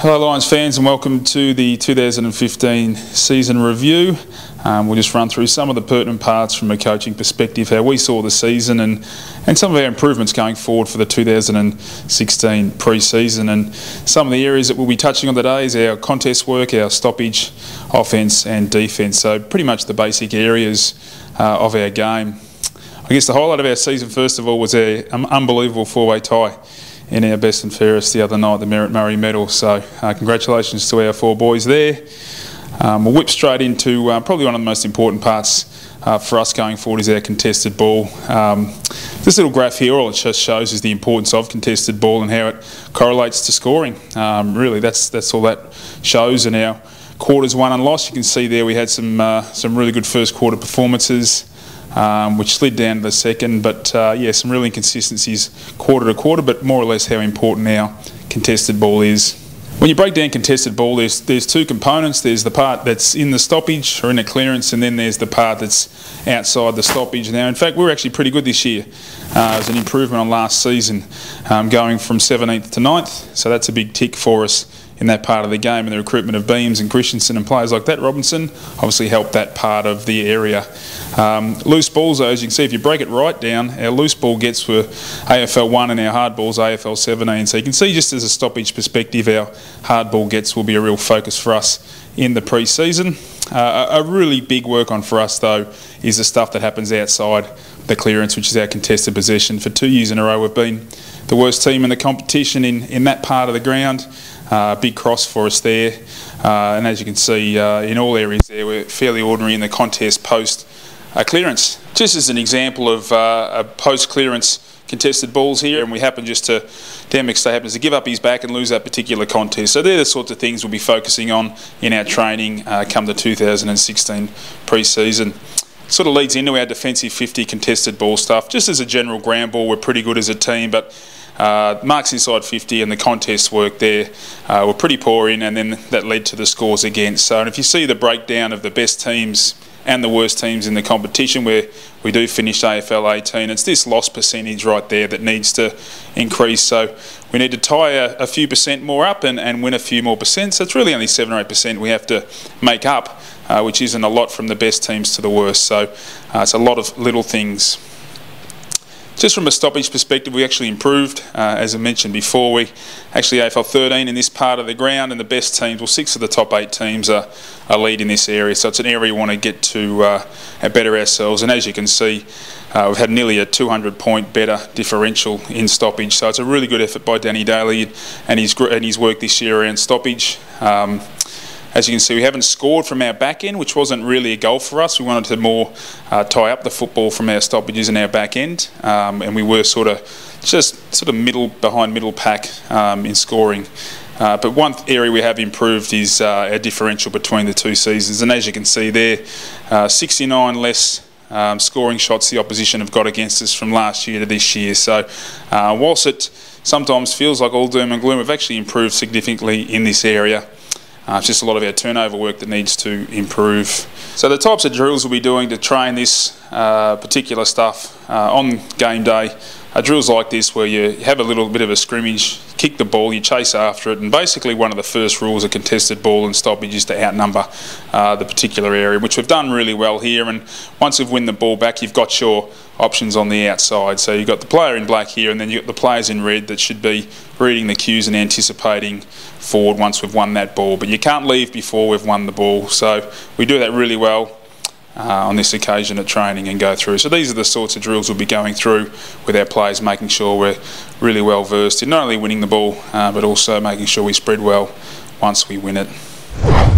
Hello Lions fans and welcome to the 2015 season review. We'll just run through some of the pertinent parts from a coaching perspective, how we saw the season and some of our improvements going forward for the 2016 pre-season. And some of the areas that we'll be touching on today is our contest work, our stoppage, offence and defence. So pretty much the basic areas of our game. I guess the highlight of our season first of all was our unbelievable four-way tie in our best and fairest the other night, the Merritt Murray medal. So congratulations to our four boys there. We'll whip straight into probably one of the most important parts for us going forward is our contested ball. This little graph here, all it just shows is the importance of contested ball and how it correlates to scoring. Really, that's all that shows in our quarters won and lost. You can see there we had some really good first quarter performances, which slid down to the second, but yeah, some real inconsistencies quarter to quarter, but more or less how important our contested ball is. When you break down contested ball, there's two components. There's the part that's in the stoppage or in a clearance, and then there's the part that's outside the stoppage. Now, in fact, we're actually pretty good this year. It was an improvement on last season, going from 17th to 9th, so that's a big tick for us in that part of the game, and the recruitment of Beams and Christensen and players like that, Robinson, obviously helped that part of the area. Loose balls, though, as you can see, if you break it right down, our loose ball gets for AFL 1 and our hard balls AFL 17. So you can see just as a stoppage perspective, our hard ball gets will be a real focus for us in the pre-season. A really big work on for us, though, is the stuff that happens outside the clearance, which is our contested possession. For 2 years in a row, we've been the worst team in the competition in that part of the ground. Big cross for us there, and as you can see in all areas there, we're fairly ordinary in the contest post clearance. Just as an example of a post clearance contested balls here, and we happen just to, Dan McStay happens to give up his back and lose that particular contest. So they're the sorts of things we'll be focusing on in our training come the 2016 pre-season. Sort of leads into our defensive 50 contested ball stuff. Just as a general ground ball, we're pretty good as a team, but marks inside 50 and the contest work there were pretty poor in, and then that led to the scores against. So, and if you see the breakdown of the best teams and the worst teams in the competition, where we do finish AFL 18, it's this loss percentage right there that needs to increase. So we need to tie a few percent more up and win a few more percent. So it's really only 7 or 8% we have to make up, which isn't a lot from the best teams to the worst. So it's a lot of little things. Just from a stoppage perspective, we actually improved. As I mentioned before, we actually AFL 13 in this part of the ground, and the best teams, well, 6 of the top 8 teams are lead in this area. So it's an area we want to get to better ourselves. And as you can see, we've had nearly a 200-point better differential in stoppage. So it's a really good effort by Danny Daly and his work this year around stoppage. As you can see, we haven't scored from our back end, which wasn't really a goal for us. We wanted to more tie up the football from our stoppages in our back end, and we were sort of behind middle pack in scoring. But one area we have improved is our differential between the two seasons, and as you can see there, 69 less scoring shots the opposition have got against us from last year to this year. So whilst it sometimes feels like all doom and gloom, we've actually improved significantly in this area. It's just a lot of our turnover work that needs to improve. So the types of drills we'll be doing to train this particular stuff on game day are drills like this, where you have a little bit of a scrimmage, kick the ball, you chase after it, and basically one of the first rules of contested ball and stoppage is to outnumber the particular area, which we've done really well here. And once you've won the ball back, you've got your options on the outside. So you've got the player in black here, and then you've got the players in red that should be reading the cues and anticipating forward once we've won that ball. But you can't leave before we've won the ball. So we do that really well on this occasion at training and go through. So these are the sorts of drills we'll be going through with our players, making sure we're really well versed in not only winning the ball, but also making sure we spread well once we win it.